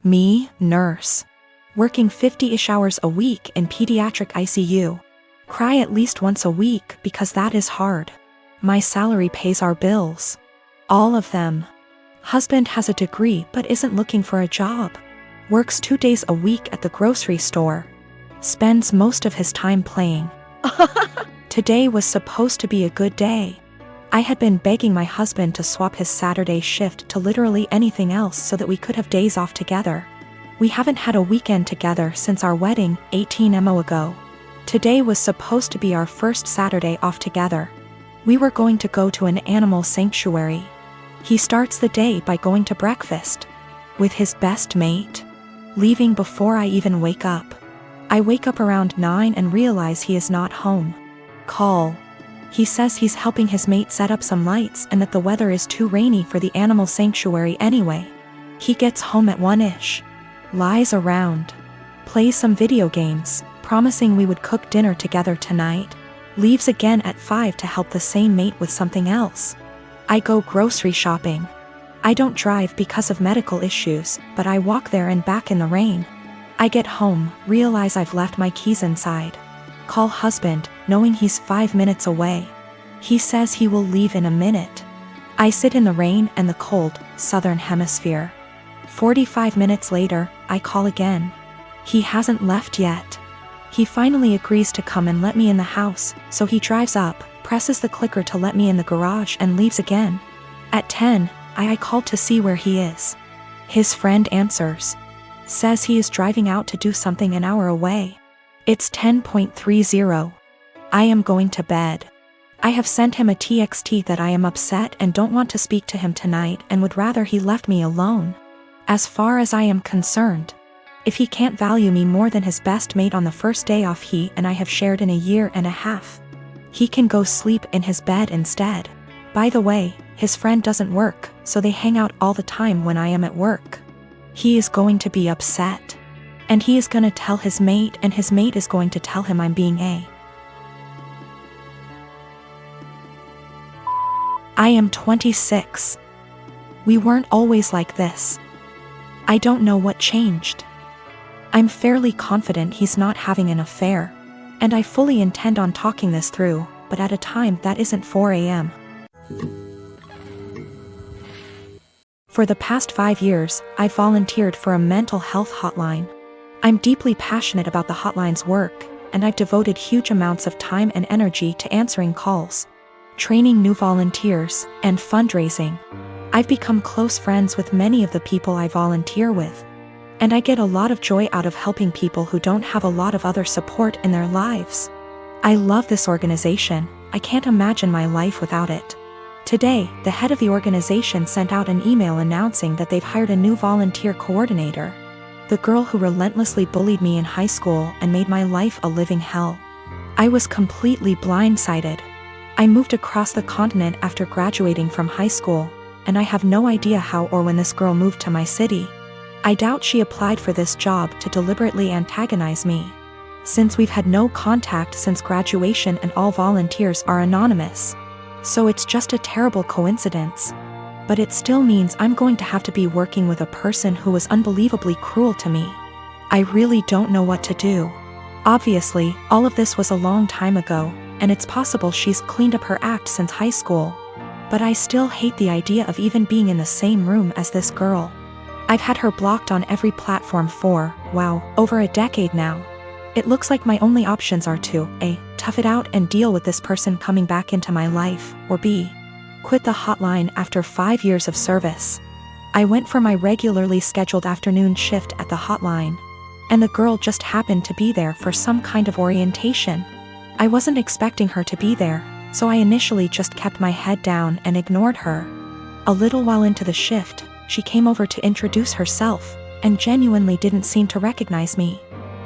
Me, nurse. Working 50-ish hours a week in pediatric ICU. Cry at least once a week because that is hard. My salary pays our bills. All of them. Husband has a degree but isn't looking for a job. Works 2 days a week at the grocery store. Spends most of his time playing. Today was supposed to be a good day. I had been begging my husband to swap his Saturday shift to literally anything else so that we could have days off together. We haven't had a weekend together since our wedding, 18 mo ago. Today was supposed to be our first Saturday off together. We were going to go to an animal sanctuary. He starts the day by going to breakfast with his best mate, leaving before I even wake up. I wake up around 9 and realize he is not home. Call. He says he's helping his mate set up some lights and that the weather is too rainy for the animal sanctuary anyway. He gets home at 1-ish. Lies around. Plays some video games, promising we would cook dinner together tonight. Leaves again at 5 to help the same mate with something else. I go grocery shopping. I don't drive because of medical issues, but I walk there and back in the rain. I get home, realize I've left my keys inside. Call husband, knowing he's 5 minutes away. He says he will leave in a minute. I sit in the rain and the cold, southern hemisphere. 45 minutes later, I call again. He hasn't left yet. He finally agrees to come and let me in the house, so he drives up, presses the clicker to let me in the garage and leaves again. At 10, I called to see where he is. His friend answers. Says he is driving out to do something an hour away. It's 10:30. I am going to bed. I have sent him a TXT that I am upset and don't want to speak to him tonight and would rather he left me alone. As far as I am concerned, if he can't value me more than his best mate on the first day off he and I have shared in a year and a half, he can go sleep in his bed instead. By the way, his friend doesn't work, so they hang out all the time when I am at work. He is going to be upset. And he is gonna tell his mate and his mate is going to tell him I'm being a. I am 26. We weren't always like this. I don't know what changed. I'm fairly confident he's not having an affair, and I fully intend on talking this through, but at a time that isn't 4 a.m. For the past 5 years, I've volunteered for a mental health hotline. I'm deeply passionate about the hotline's work, and I've devoted huge amounts of time and energy to answering calls, training new volunteers, and fundraising. I've become close friends with many of the people I volunteer with, and I get a lot of joy out of helping people who don't have a lot of other support in their lives. I love this organization. I can't imagine my life without it. Today, the head of the organization sent out an email announcing that they've hired a new volunteer coordinator. The girl who relentlessly bullied me in high school and made my life a living hell. I was completely blindsided. I moved across the continent after graduating from high school, and I have no idea how or when this girl moved to my city. I doubt she applied for this job to deliberately antagonize me, since we've had no contact since graduation and all volunteers are anonymous. So it's just a terrible coincidence. But it still means I'm going to have to be working with a person who was unbelievably cruel to me. I really don't know what to do. Obviously, all of this was a long time ago, and it's possible she's cleaned up her act since high school. But I still hate the idea of even being in the same room as this girl. I've had her blocked on every platform for, wow, over a decade now. It looks like my only options are to A. Tough it out and deal with this person coming back into my life, or B. Quit the hotline after 5 years of service. I went for my regularly scheduled afternoon shift at the hotline, and the girl just happened to be there for some kind of orientation. I wasn't expecting her to be there, so I initially just kept my head down and ignored her. A little while into the shift, she came over to introduce herself, and genuinely didn't seem to recognize me.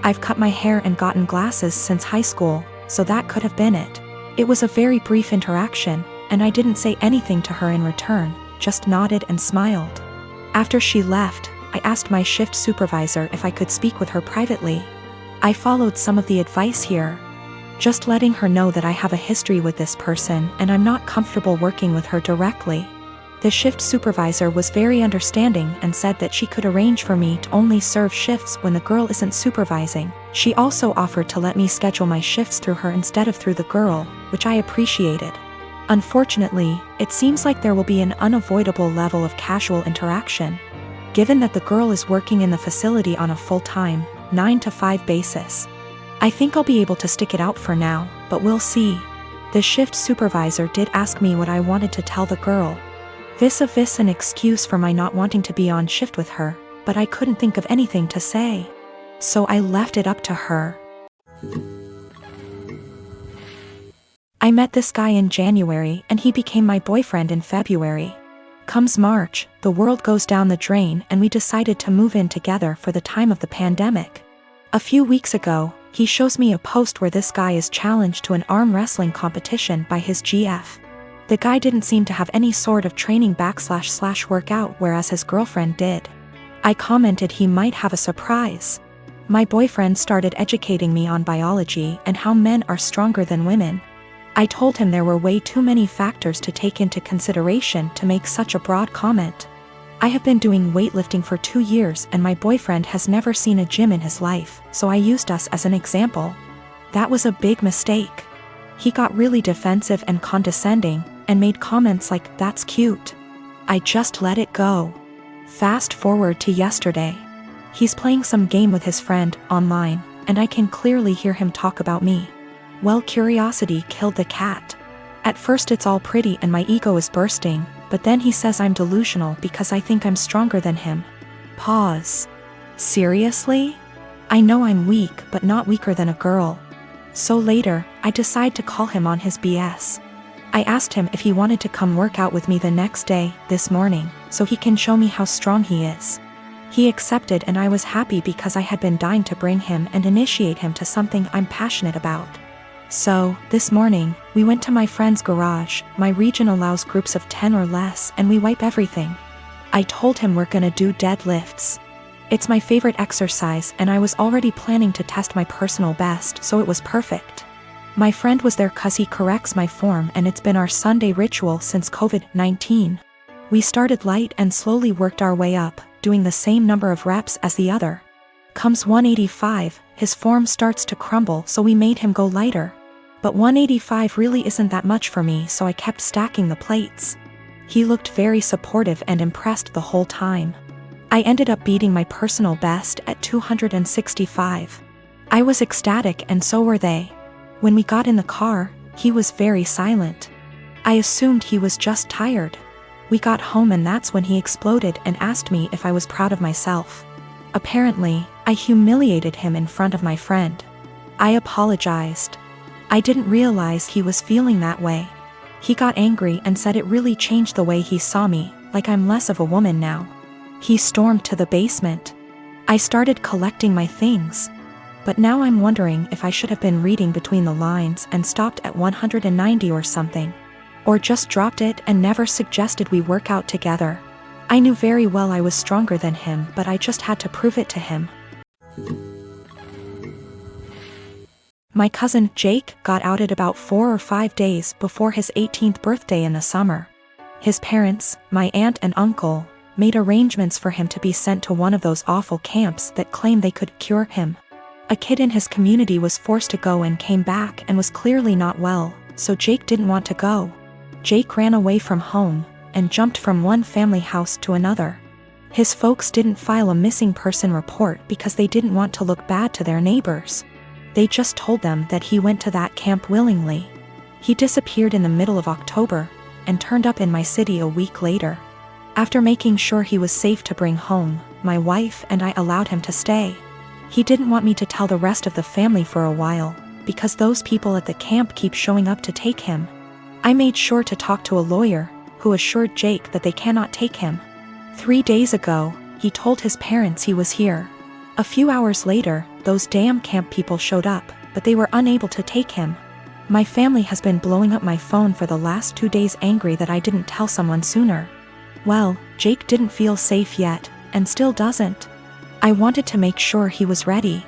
I've cut my hair and gotten glasses since high school, so that could have been it. It was a very brief interaction, and I didn't say anything to her in return, just nodded and smiled. After she left, I asked my shift supervisor if I could speak with her privately. I followed some of the advice here, just letting her know that I have a history with this person and I'm not comfortable working with her directly. The shift supervisor was very understanding and said that she could arrange for me to only serve shifts when the girl isn't supervising. She also offered to let me schedule my shifts through her instead of through the girl, which I appreciated. Unfortunately, it seems like there will be an unavoidable level of casual interaction, given that the girl is working in the facility on a full-time, 9-to-5 basis. I think I'll be able to stick it out for now, but we'll see. The shift supervisor did ask me what I wanted to tell the girl. Vis-a-vis an excuse for my not wanting to be on shift with her, but I couldn't think of anything to say. So I left it up to her. I met this guy in January and he became my boyfriend in February. Comes March, the world goes down the drain and we decided to move in together for the time of the pandemic. A few weeks ago, he shows me a post where this guy is challenged to an arm wrestling competition by his GF. The guy didn't seem to have any sort of training / workout, whereas his girlfriend did. I commented he might have a surprise. My boyfriend started educating me on biology and how men are stronger than women. I told him there were way too many factors to take into consideration to make such a broad comment. I have been doing weightlifting for 2 years and my boyfriend has never seen a gym in his life, so I used us as an example. That was a big mistake. He got really defensive and condescending, and made comments like, "That's cute." I just let it go. Fast forward to yesterday. He's playing some game with his friend, online, and I can clearly hear him talk about me. Well, curiosity killed the cat. At first it's all pretty and my ego is bursting, but then he says I'm delusional because I think I'm stronger than him. Pause. Seriously? I know I'm weak, but not weaker than a girl. So later, I decide to call him on his BS. I asked him if he wanted to come work out with me the next day, this morning, so he can show me how strong he is. He accepted and I was happy because I had been dying to bring him and initiate him to something I'm passionate about. So, this morning, we went to my friend's garage. My region allows groups of 10 or less and we wipe everything. I told him we're gonna do deadlifts. It's my favorite exercise and I was already planning to test my personal best, so it was perfect. My friend was there cause he corrects my form and it's been our Sunday ritual since COVID-19. We started light and slowly worked our way up, doing the same number of reps as the other. Comes 185, his form starts to crumble, so we made him go lighter. But 185 really isn't that much for me, so I kept stacking the plates. He looked very supportive and impressed the whole time. I ended up beating my personal best at 265. I was ecstatic and so were they. When we got in the car, he was very silent. I assumed he was just tired. We got home and that's when he exploded and asked me if I was proud of myself. Apparently, I humiliated him in front of my friend. I apologized. I didn't realize he was feeling that way. He got angry and said it really changed the way he saw me, like I'm less of a woman now. He stormed to the basement. I started collecting my things. But now I'm wondering if I should have been reading between the lines and stopped at 190 or something. Or just dropped it and never suggested we work out together. I knew very well I was stronger than him, but I just had to prove it to him. My cousin, Jake, got outed about 4 or 5 days before his 18th birthday in the summer. His parents, my aunt and uncle, made arrangements for him to be sent to one of those awful camps that claim they could cure him. A kid in his community was forced to go and came back and was clearly not well, so Jake didn't want to go. Jake ran away from home and jumped from one family house to another. His folks didn't file a missing person report because they didn't want to look bad to their neighbors. They just told them that he went to that camp willingly. He disappeared in the middle of October and turned up in my city a week later. After making sure he was safe to bring home, my wife and I allowed him to stay. He didn't want me to tell the rest of the family for a while, because those people at the camp keep showing up to take him. I made sure to talk to a lawyer, who assured Jake that they cannot take him. 3 days ago, he told his parents he was here. A few hours later, those damn camp people showed up, but they were unable to take him. My family has been blowing up my phone for the last 2 days, angry that I didn't tell someone sooner. Well, Jake didn't feel safe yet, and still doesn't. I wanted to make sure he was ready.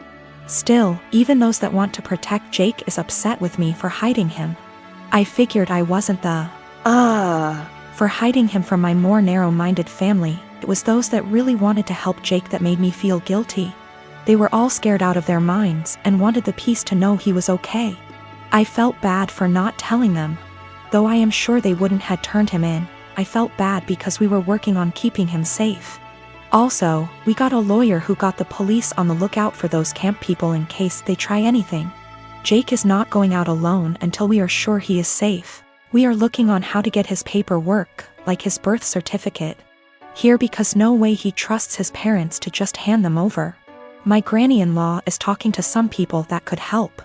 Still, even those that want to protect Jake is upset with me for hiding him. I figured I wasn't the For hiding him from my more narrow-minded family, it was those that really wanted to help Jake that made me feel guilty. They were all scared out of their minds and wanted the peace to know he was okay. I felt bad for not telling them. Though I am sure they wouldn't had turned him in, I felt bad because we were working on keeping him safe. Also, we got a lawyer who got the police on the lookout for those camp people in case they try anything. Jake is not going out alone until we are sure he is safe. We are looking on how to get his paperwork, like his birth certificate, here because no way he trusts his parents to just hand them over. My granny-in-law is talking to some people that could help.